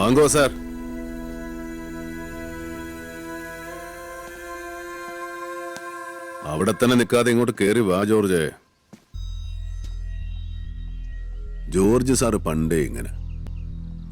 വാങ്ങോ സാർ. അവിടെ തന്നെ നിൽക്കാതെ ഇങ്ങോട്ട് കയറി വാ ജോർജ്. ജോർജ് സാറ് പണ്ടേ ഇങ്ങനെ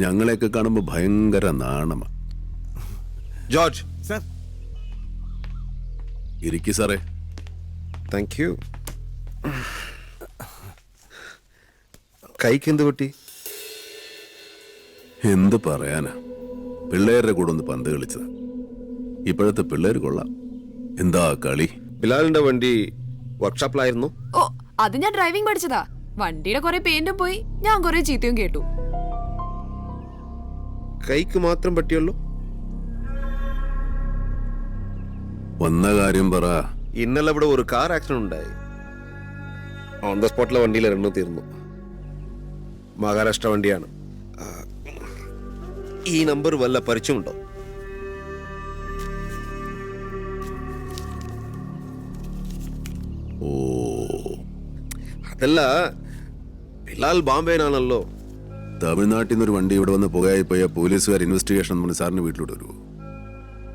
ഞങ്ങളെയൊക്കെ കാണുമ്പോ ഭയങ്കര നാണമാ. George sir. ഇരിക്കു സാറേ. Thank you. കൈക്ക് എന്ത് പറ്റി? എന്ത് പറയാനാ, പിള്ളേരുടെ കൂടെ ഒന്ന് പന്ത് കളിച്ചതാ. ഇപ്പോഴത്തെ പിള്ളേര് കൊള്ളാം. എന്താ കളി. ബിലാലിന്റെ വണ്ടി വർക്ക്ഷോപ്പിലായിരുന്നു. ഓ, അത് ഞാൻ ഡ്രൈവിംഗ് പഠിച്ചതാ. വണ്ടിയുടെ കുറെ പെയിന്റും പോയി, ഞാൻ കുറെ ചീത്തയും കേട്ടു. കൈക്ക് മാത്രം പറ്റിയുള്ളൂ. വന്ന കാര്യം പറ. ഇന്നലെ ഇവിടെ ഒരു കാർ ആക്സിഡന്റ് ഉണ്ടായി. ഓൺ ദ സ്പോട്ടിലെ വണ്ടിയിൽ എണ്ണ തീർന്നു. മഹാരാഷ്ട്ര വണ്ടിയാണ്. ഈ നമ്പർ വല്ല പരിചയമുണ്ടോ? ഓ, അതല്ല, ബിലാൽ ബോംബെയിലാണല്ലോ. തമിഴ്നാട്ടിൽ നിന്നൊരു വണ്ടി ഇവിടെ വന്ന് പുകയായി പോയ പോലീസുകാർ ഇൻവെസ്റ്റിഗേഷൻ പറഞ്ഞ് സാറിന് വീട്ടിലോട്ട് വരുമോ?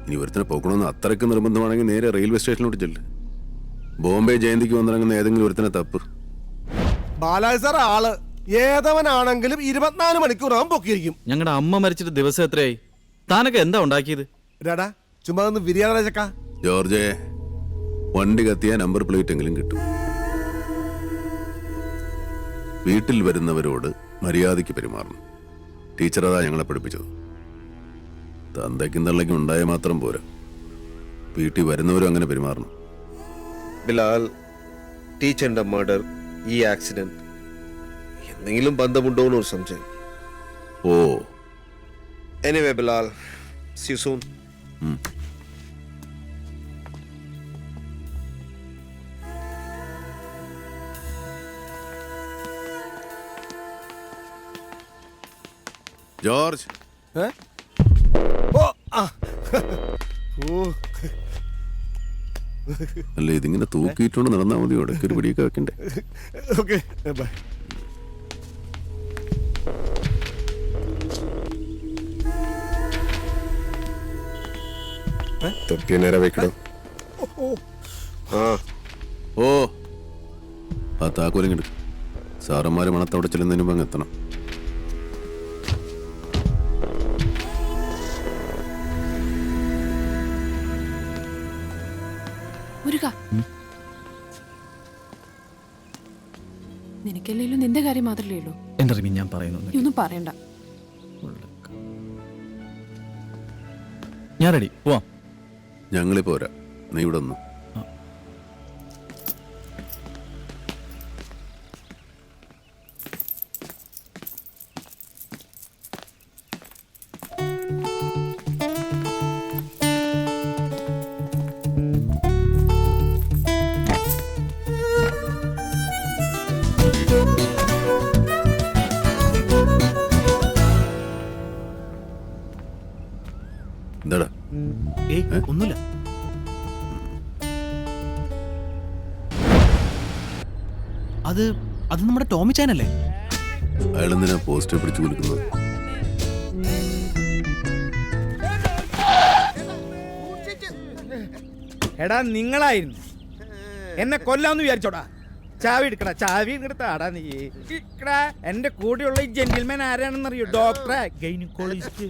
ഇനി ഒരുത്തനെ പോക്കണമെന്ന് അത്രയ്ക്ക് നിർബന്ധമാണെങ്കിൽ നേരെ റെയിൽവേ സ്റ്റേഷനിലോട്ട് ചെല്ല്. ബോംബെ ജയന്തിക്ക് വന്നിറങ്ങുന്ന ഏതെങ്കിലും ഒരുത്തനെ തപ്പ്. ബാലാജി സാർ ആള് ഏതവനാണെങ്കിലും 24 മണിക്കൂറാകും പൊക്കിയിരിക്കും. ഞങ്ങളുടെ അമ്മ മരിച്ചിട്ട് ദിവസം എത്രയായി? താനൊക്കെ എന്താ ഉണ്ടാക്കിയത്? രാടാ ചുമ്മാ ഒന്ന് ബിരിയാണി ചക്ക. ജോർജെ, വണ്ടി കത്തിയ നമ്പർ പ്ലേറ്റ് എങ്കിലും കിട്ടും. വീട്ടിൽ വരുന്നവരോട് മര്യാദയ്ക്ക് പെരുമാറണം. ടീച്ചർ അതാ ഞങ്ങളെ പഠിപ്പിച്ചത്. തന്തയ്ക്കും തള്ളയ്ക്കും ഉണ്ടായ മാത്രം പോരാ, വീട്ടിൽ വരുന്നവരും അങ്ങനെ പെരുമാറണം. ബിലാൽ, ടീച്ചറിന്റെ മർഡർ, ഈ ആക്സിഡന്റ് എന്തെങ്കിലും ബന്ധമുണ്ടോ എന്നൊരു സംശയം. ഓ, anyway Bilal, see you soon. George. അല്ല, ഇതിങ്ങനെ തൂക്കിയിട്ടുണ്ട് നടന്നാ മതി. ഇടയ്ക്ക് ഒരു പിടിയൊക്കെ വെക്കണ്ടേ? Okay bye. തൊപ്പിയെ നേരെ വെക്കണം. ഓ, ആ താക്കോലിങ്ങെടുക്കും. സാറന്മാര് മണത്തവിടെ ചെല്ലുന്നതിന് മുമ്പ് അങ്ങ് എത്തണം. നിനക്കല്ലേലും നിന്റെ കാര്യം മാത്രമല്ലേ ഉള്ളൂ. എന്റെ റിമി, ഞാൻ പറയുന്നു, ഒന്നും പറയണ്ട. ഞാൻ റെഡി, പോവാം. ഞങ്ങളിപ്പോ പോരാ, നീ ഇവിടെ ഒന്നും. എന്താടാ? ഒന്നുമില്ല. അത് നമ്മുടെ ടോമി ചാനല്ലേ? അയാളെന്തിനാ പോസ്റ്റർ പിടിച്ചു കൊടുക്കുന്നത്? എടാ, നിങ്ങളായിരുന്നു എന്നെ കൊല്ലാന്ന് വിചാരിച്ചോടാ. ചാവി എടുക്കടാ, ചാവി എടുത്താടാ. നീ എന്റെ കൂടെയുള്ള ഈ ജെന്റിൽമാൻ ആരാണെന്നറിയോ? ഡോക്ടറെ, ഗൈനക്കോളജിസ്റ്റ്.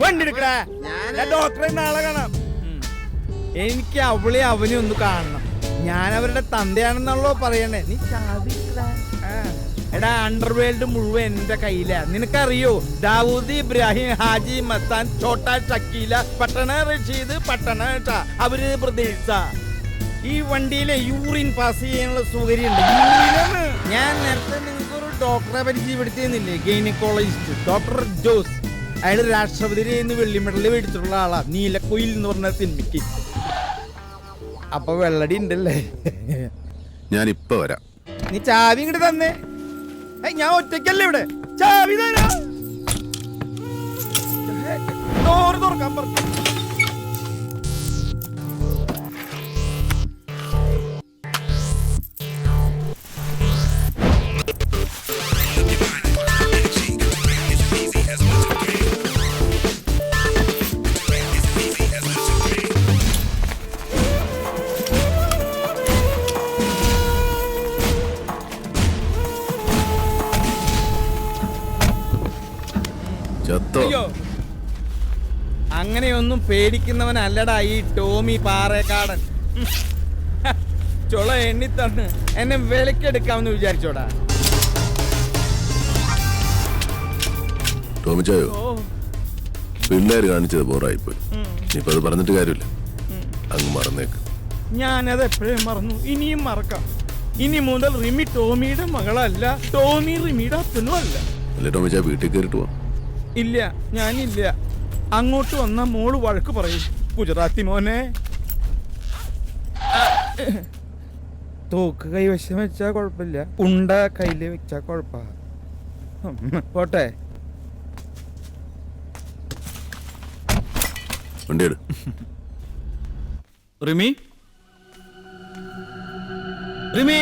വണ്ടി എടുക്കടാ, ഡോക്ടറെ നാളെ കാണാം. എനിക്ക് അവളെ അവനെ ഒന്ന് കാണണം. ഞാൻ അവരുടെ തന്തയാണെന്നുള്ളോ പറയണേ. നീ ചാവി എടാ, അണ്ടർവേൾഡ് മുഴുവൻ എന്റെ കയ്യിലാ. നിനക്കറിയോ? ദാവൂദ് ഇബ്രാഹിം, ഹാജി മത്താൻ, ചോട്ടാ ഷക്കീല, പട്ടണ റഷീദ്, പട്ടണ അവര് പ്രതീക്ഷ. ഈ വണ്ടിയിലെ യൂറിൻ പാസ് ചെയ്യാനുള്ള സൗകര്യം ഉണ്ട്. ഞാൻ നേരത്തെ നിങ്ങൾക്കൊരു ഡോക്ടറെ പരിചയപ്പെടുത്തിയെന്നില്ലേ? Gynaecologist doctor Jose. അയാൾ രാഷ്ട്രപതിയിൽ നിന്ന് വെള്ളി മെഡൽ മേടിച്ചിട്ടുള്ള ആളാ. നീലക്കുയിൽ എന്ന് പറഞ്ഞ സിനിമയ്ക്ക്. അപ്പൊ വെള്ളടി ഉണ്ടല്ലേ? ഞാൻ ഇപ്പൊ വരാം. നീ ചാവി ഇങ്ങോട്ട് തന്നെ. ഞാൻ ഒറ്റയ്ക്കല്ലേ ഇവിടെ. ചാവി തരാ. ഡോറ് തുറക്കാൻ പറഞ്ഞു. ചത്തോ? അയ്യോ അങ്ങനെയൊന്നും പേടിക്കുന്നവനല്ലടാ ഈ ടോമി പാറേക്കാടൻ. ചുള എണ്ണിത്തന്ന് എന്നെ വിലക്കെടുക്കാമെന്ന് വിചാരിച്ചോടാ. ടോമിച്ചായോ, പിള്ളേര് കാണിച്ചത് ബോറായിപ്പോയി. ഇനിയിപ്പോ അത് പറഞ്ഞിട്ട് കാര്യമില്ല, അങ്ങ് മറന്നേക്ക്. ഞാനത് എപ്പോഴും മറന്നു, ഇനിയും മറക്കാം. ഇനി മുതൽ റിമി ടോമിയുടെ മകളല്ല, ടോമി റിമിയുടെ അച്ഛനും അല്ല. അല്ലേ ടോമിച്ചാ, വീട്ടിൽ കയറിട്ട് പോവാം. ഇല്ല, ഞാനില്ല. അങ്ങോട്ട് വന്ന മോള് വഴക്ക് പറയും. ഗുജറാത്തി മോനെ, തോക്ക് കൈവശം വെച്ചാ കുഴപ്പമില്ല, ഉണ്ട കയ്യില് വെച്ചാ കുഴപ്പാ. പോട്ടെ. വണ്ടി എടു. Rimi, Rimi,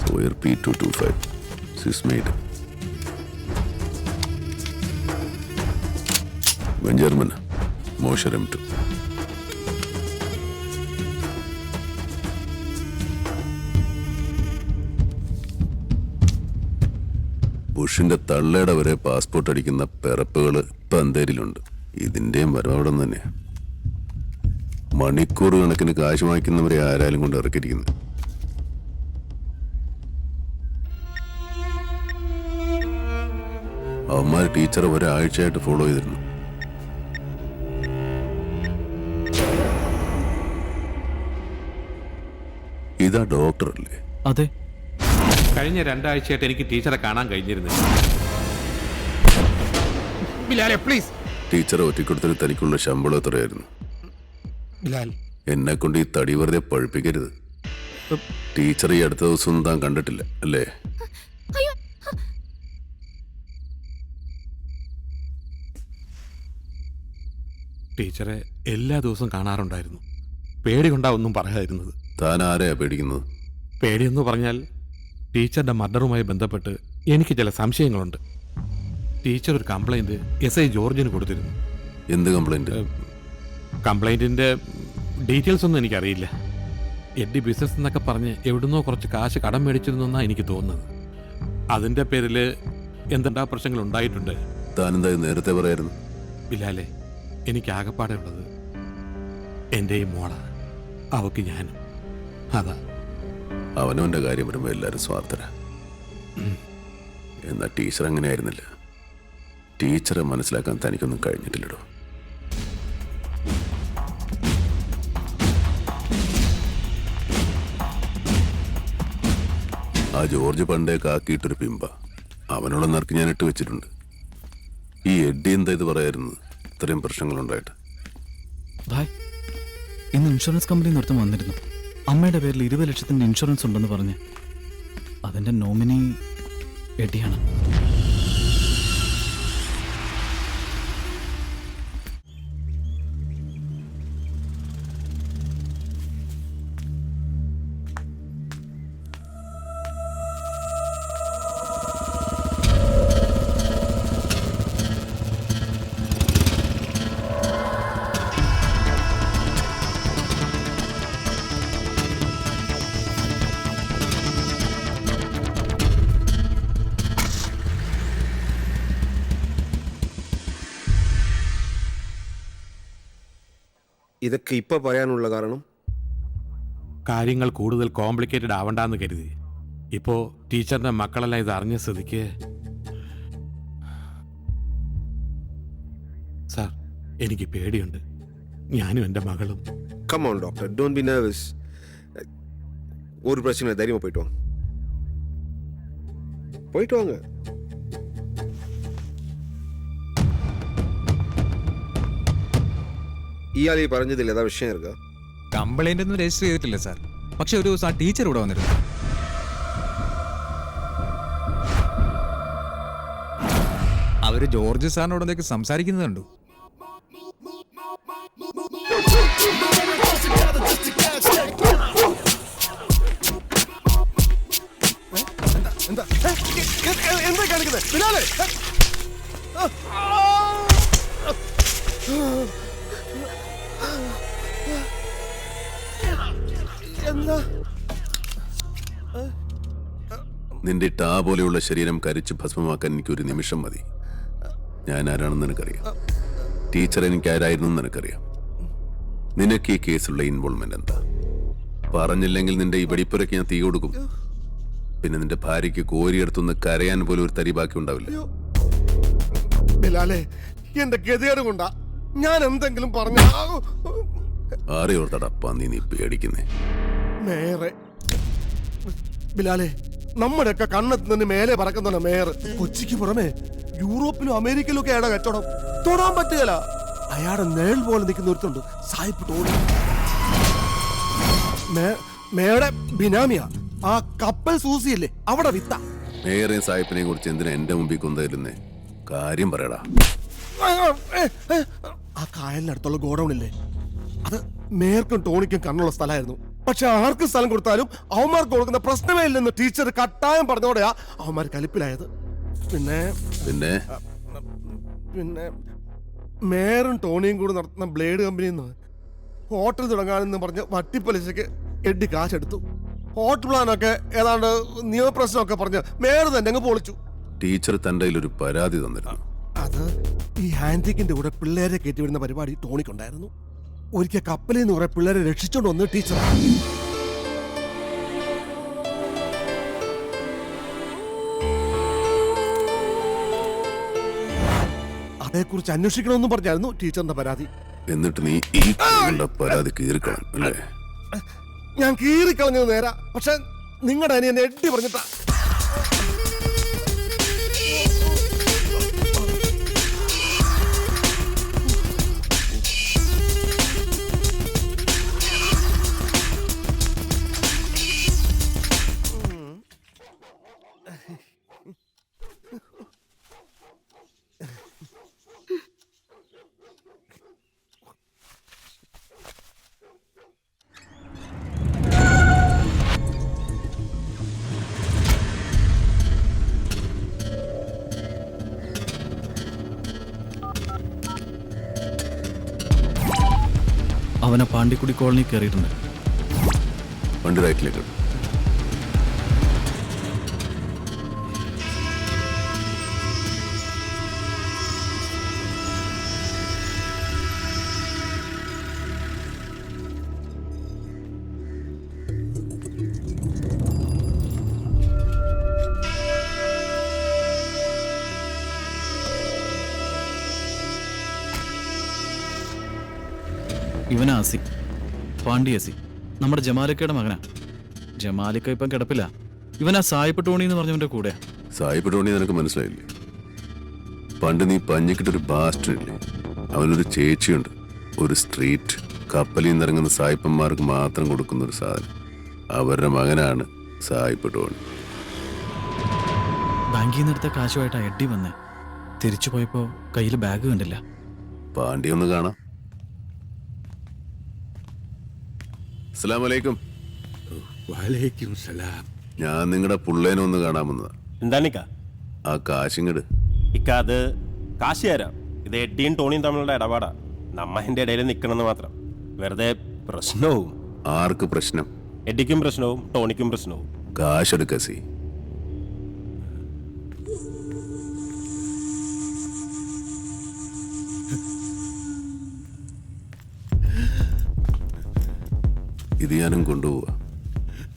Sawyer P225 Sysmate Benjamin Mosher M2. ബുഷിന്റെ തള്ളയുടെ വരെ പാസ്പോർട്ട് അടിക്കുന്ന പിറപ്പുകൾ ഇപ്പം അന്തേരിലുണ്ട്. ഇതിന്റെയും വരവവിടെ തന്നെ മണിക്കൂർ കണക്കിന് കാശ് വാങ്ങിക്കുന്നവരെ ആരാലും കൊണ്ട് ഇറക്കിയിരിക്കുന്നത്. അവന്മാർ ടീച്ചറെ ഒരാഴ്ചയായിട്ട് ഫോളോ ചെയ്തിരുന്നു. ഇതാ ഡോക്ടർ അല്ലേ? അതെ. കഴിഞ്ഞ 2 ആഴ്ചയായിട്ട് എനിക്ക് ടീച്ചറെ കാണാൻ കഴിഞ്ഞിരുന്നില്ല. പ്ലീസ്. ടീച്ചറെ ഒറ്റക്കൊടുത്തിട്ട് തനിക്കുള്ള ശമ്പളം എത്രയായിരുന്നു? എന്നെ കൊണ്ട് ഈ തടി വെറുതെ പഴുപ്പിക്കരുത്. ടീച്ചർ ഈ അടുത്ത ദിവസം താൻ കണ്ടിട്ടില്ല അല്ലേ? ടീച്ചറെ എല്ലാ ദിവസവും കാണാറുണ്ടായിരുന്നു. പേടി കൊണ്ടാ ഒന്നും പറയാതിരുന്നത്. താൻ ആരെയാ പേടിക്കുന്നത്? പേടിയെന്ന് പറഞ്ഞാൽ ടീച്ചറുടെ മർഡറുമായി ബന്ധപ്പെട്ട് എനിക്ക് ചില സംശയങ്ങളുണ്ട്. ടീച്ചർ ഒരു കംപ്ലൈൻറ്റ് SI ജോർജിന് കൊടുത്തിരുന്നു. എന്ത് കംപ്ലൈന്റ്? കംപ്ലൈൻറ്റിൻ്റെ ഡീറ്റെയിൽസ് ഒന്നും എനിക്കറിയില്ല. എഡി ബിസിനസ് എന്നൊക്കെ പറഞ്ഞ് എവിടുന്നോ കുറച്ച് കാശ് കടം മേടിച്ചിരുന്നെന്നാണ് എനിക്ക് തോന്നുന്നത്. അതിൻ്റെ പേരിൽ എന്തെല്ലാ പ്രശ്നങ്ങൾ ഉണ്ടായിട്ടുണ്ട്. താനെന്താ നേരത്തെ പറയായിരുന്നു? ബിലാലെ, എനിക്ക് ആകപ്പാടെ ഉള്ളത് എൻ്റെ ഈ മോള, അവക്ക് ഞാനും. അതാ. അവനവന്റെ കാര്യം വരുമ്പോൾ എല്ലാവരും സ്വാർത്ഥര. എന്നാൽ ടീച്ചർ അങ്ങനെയായിരുന്നില്ല. ടീച്ചറെ മനസ്സിലാക്കാൻ തനിക്കൊന്നും കഴിഞ്ഞിട്ടില്ലടോ. ആ ജോർജ് പണ്ടേ കാക്കിയിട്ടൊരു പിമ്പ. അവനോട് നറുക്ക് ഞാൻ ഇട്ട് വെച്ചിട്ടുണ്ട്. ഈ എഡ്ഡി എന്താ ഇത് പറയായിരുന്നത്? ഇത്രയും പ്രശ്നങ്ങളുണ്ടായിട്ട്. ഭായ്, ഇന്ന് ഇൻഷുറൻസ് കമ്പനി നിർത്തം വന്നിരുന്നു. അമ്മയുടെ പേരിൽ 20 ലക്ഷത്തിന്റെ ഇൻഷുറൻസ് ഉണ്ടെന്ന് പറഞ്ഞ്. അതിന്റെ നോമിനി എഡിയാണ്. ഇതൊക്കെ ഇപ്പൊ പറയാനുള്ള കാരണം കാര്യങ്ങൾ കൂടുതൽ കോംപ്ലിക്കേറ്റഡ് ആവണ്ടെന്ന് കരുതി. ഇപ്പോൾ ടീച്ചറിൻ്റെ മക്കളെല്ലാം ഇത് അറിഞ്ഞ സ്ഥിതിക്ക് സാർ, എനിക്ക് പേടിയുണ്ട്. ഞാനും എൻ്റെ മകളും. Come on doctor, don't be nervous. ഒരു പ്രശ്നം, ധൈര്യமா പോയിട്ട് വാங்க. പോയിട്ട് വാங்க. ഇയാൾ ഈ പറഞ്ഞതിൽ ഏതാ വിഷയം ഇരിക്ക? കംപ്ലൈന്റ് ഒന്നും രജിസ്റ്റർ ചെയ്തിട്ടില്ല സാർ. പക്ഷെ ഒരു ദിവസം ആ ടീച്ചർ ഇവിടെ വന്നിരുന്നു. അവര് ജോർജ് സാറിനോട് എന്തൊക്കെ സംസാരിക്കുന്നത് കണ്ടു. എന്താ കാണിക്കുന്നത്? ബിലാലെ! എന്താ? നിന്റെ ടാ പോലെയുള്ള ശരീരം കരിച്ച് ഭസ്മമാക്കാൻ എനിക്കൊരു നിമിഷം മതി. ഞാൻ ആരാണെന്ന് നിനക്കറിയാം. ടീച്ചർ എനിക്ക് ആരായിരുന്നു എന്ന് നിനക്കറിയാം. നിനക്ക് ഈ കേസുള്ള ഇൻവോൾവ്മെന്റ് എന്താ? പറഞ്ഞില്ലെങ്കിൽ നിന്റെ ഈ വെടിപ്പുരയ്ക്ക് ഞാൻ തീ കൊടുക്കും. പിന്നെ നിന്റെ ഭാര്യയ്ക്ക് കോരിയെടുത്തുനിന്ന് കരയാൻ പോലും ഒരു തരി ബാക്കി ഉണ്ടാവില്ല. ബിലാലെ, എന്റെ ഗതികേട് കൊണ്ടാ ഞാൻ എന്തെങ്കിലും പറഞ്ഞ ആരെയോർത്തടാ പന്നി നീ പേടിക്കുന്നേ? മേയറെ ബിലാലെ, നമ്മുടെയൊക്കെ കണ്ണെത്തുന്നതിന് മേലെ പറക്കുന്നതാണ് മേയർ. കൊച്ചിക്ക് പുറമെ യൂറോപ്പിലും അമേരിക്കയിലും ഒക്കെ അയാളുടെ കച്ചവടം തൊടാൻ പറ്റുകയില്ല. അയാളുടെ നേൾ പോലെ നിൽക്കുന്ന ഒരുത്തുണ്ട്, സായിപ്പ് ടോണി. മേയുടെ ബിനാമിയ ആ കപ്പൽ സൂസിയല്ലേ, അവിടെ വിത്ത. മേയറേയും സായിപ്പിനെയും കുറിച്ച് എന്തിനാ എന്റെ മുമ്പിൽ കൊണ്ടുവരുന്നേ? കാര്യം പറയടാ. ആ കായലിനടുത്തുള്ള ഗോഡൌണില്ലേ, അത് മേയർക്കും ടോണിക്കും കണ്ണുള്ള സ്ഥലമായിരുന്നു. പക്ഷെ ആർക്ക് സ്ഥലം കൊടുത്താലും അവന്മാർക്ക് കൊടുക്കുന്ന പ്രശ്നമേ ഇല്ലെന്ന് ടീച്ചർ കട്ടായം പറഞ്ഞോടെയാ അവന്മാർ കലിപ്പിലായത്. പിന്നെ പിന്നെ പിന്നെ മേയറും ടോണിയും കൂടി നടത്തുന്ന ബ്ലേഡ് കമ്പനിയിൽ നിന്ന് ഹോട്ടൽ തുടങ്ങാനെന്ന് പറഞ്ഞ് വട്ടിപ്പലിശയ്ക്ക് എഡ്ഡി കാശെടുത്തു. ഹോട്ടൽ പ്ലാനൊക്കെ ഏതാണ്ട് നിയമപ്രശ്നമൊക്കെ പറഞ്ഞ് മേയർ തന്നെ അങ്ങ് പൊളിച്ചു. ടീച്ചർ തന്റെ ഒരു പരാതി തന്നിരുന്നു. അത് ഈ ഹാൻഡിക്കിന്റെ കൂടെ പിള്ളേരെ കയറ്റിവിടുന്ന പരിപാടി ടോണിക്കുണ്ടായിരുന്നു. ഒരിക്കൽ കപ്പലിൽ നിന്ന് കുറെ പിള്ളേരെ രക്ഷിച്ചോണ്ട് വന്ന് ടീച്ചർ. അതേക്കുറിച്ച് അന്വേഷിക്കണമെന്നും പറഞ്ഞായിരുന്നു ടീച്ചറിന്റെ പരാതി. എന്നിട്ട് നീ ഈ പരാതി കീറിക്കണം അല്ലേ? ഞാൻ കീറിക്കളഞ്ഞത് നേരാ, പക്ഷെ നിങ്ങളുടെ അനിയനെ എഡ്ഡി പറഞ്ഞിട്ടാ. അവനെ പാണ്ടിക്കുടി കോളനി കയറിയിട്ടുണ്ട്. വണ്ടി റൈറ്റിലേക്ക്. ഇവനാ അസി, പാണ്ടി അസി, നമ്മുടെ ജമാലിക്കയുടെ മകനാ. ജമാലിക്ക ഇപ്പം കിടപ്പില്ല. ഇവനാ സായിപ്പ് ടോണി എന്ന് പറഞ്ഞവന്റെ കൂടെ. സായിപ്പ് ടോണി നിനക്ക് മനസ്സിലായില്ലേ? പണ്ട് നീ പഞ്ഞിക്കിട്ടൊരു ബാസ്റ്ററില്ലേ, അവനൊരു ചേച്ചിയുണ്ട്. ഒരു സ്ട്രീറ്റ് കപ്പലിൽ നിന്ന് ഇറങ്ങുന്ന സായിപ്പന്മാർക്ക് മാത്രം കൊടുക്കുന്ന ഒരു സാധനം. അവരുടെ മകനാണ് സായിപ്പ് ടോണി. ബാങ്കിൽ നിന്ന് എടുത്ത കാശുമായിട്ടാ എഡ്ഡി വന്നേ. തിരിച്ചു പോയപ്പോ കയ്യിൽ ബാഗ് കണ്ടില്ല. പാണ്ടി ഒന്ന് കാണാം. അസ്സലാമു അലൈക്കും. വലൈക്കും സലാം. ഞാൻ നിങ്ങളുടെ പുള്ളേനെ ഒന്ന് കാണാൻ വന്നതാ. എന്താണിക്ക? ആ കാശിങ്ങട്. ഇക്ക അത് കാശ് തരാം. ഇത് എഡ്ഡിയും ടോണിയും തമ്മിലുള്ള ഇടപാടാ. നമ്മ എൻ്റെ ഇടയിൽ നിൽക്കണമെന്ന് മാത്രം. വെറുതെ പ്രശ്നവും. ആർക്ക് പ്രശ്നം? എഡ്ഡിക്കും പ്രശ്നവും ടോണിക്കും പ്രശ്നവും. കാശെടുക്കസി. ഇത് ഞാനും കൊണ്ടുപോവാ.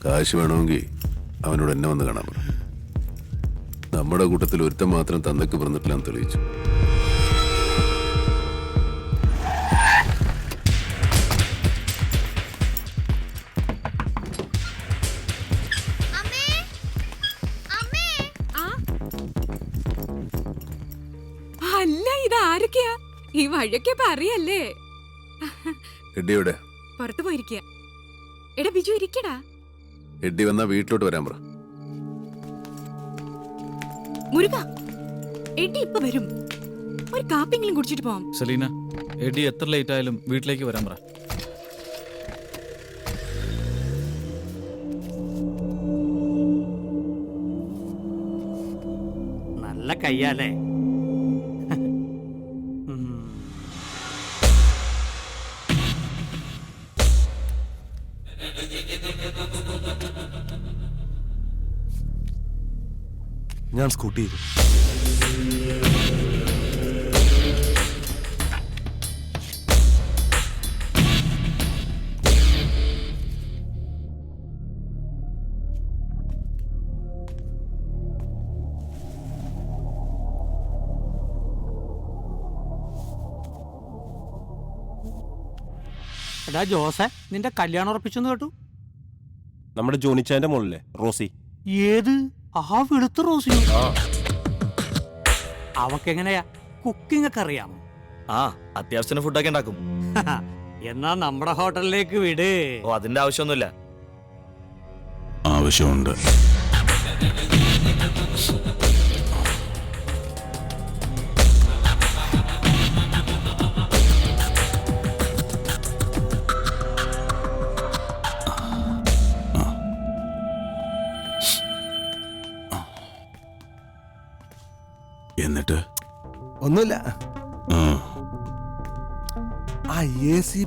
കാശ് വേണമെങ്കിൽ അവനോട് എന്നെ വന്ന് കാണാൻ പറ. നമ്മുടെ കൂട്ടത്തിൽ ഒരുത്തൻ മാത്രം തന്തയ്ക്ക് പറഞ്ഞിട്ടില്ലാന്ന് തെളിയിച്ചു. അല്ല, ഇത് ആരൊക്കെയാ? ഈ വഴിയൊക്കെ പറയല്ലേ? എഡ്ഡിയുടെ പുറത്തു പോയിരിക്കുക. എടാ ബിജു, ഇരിക്കടാ. എഡ്ഡി വന്നാ വീട്ടിലോട്ട് വരാൻ പറ. മുരുക, എഡി ഇപ്പൊ വരും. ഒരു കാപ്പിയെങ്കിലും കുടിച്ചിട്ട് പോവാം. സലീന, എഡി എത്ര ലേറ്റ് ആയാലും വീട്ടിലേക്ക് വരാൻ പറ. നല്ല കയ്യാലേ. ഞാൻ സ്കൂട്ടി ചെയ്തു. എടാ ജോസെ, നിന്റെ കല്യാണം ഉറപ്പിച്ചെന്ന് കേട്ടു. നമ്മുടെ ജോണിച്ചാന്റെ മോളിലെ റോസി. ഏത്? ആ വെളുത്ത റോസിയോ? അവക്കെങ്ങനെയാ കുക്കിംഗ് ഒക്കെ അറിയാമോ? ആ, അത്യാവശ്യത്തിന് ഫുഡൊക്കെ ഉണ്ടാക്കും. എന്നാ നമ്മുടെ ഹോട്ടലിലേക്ക് വിട്. ഓ, അതിന്റെ ആവശ്യമൊന്നുമില്ല. ആവശ്യമുണ്ട്. എന്നിട്ട് ഒന്നുമില്ല. ആ, ആ AC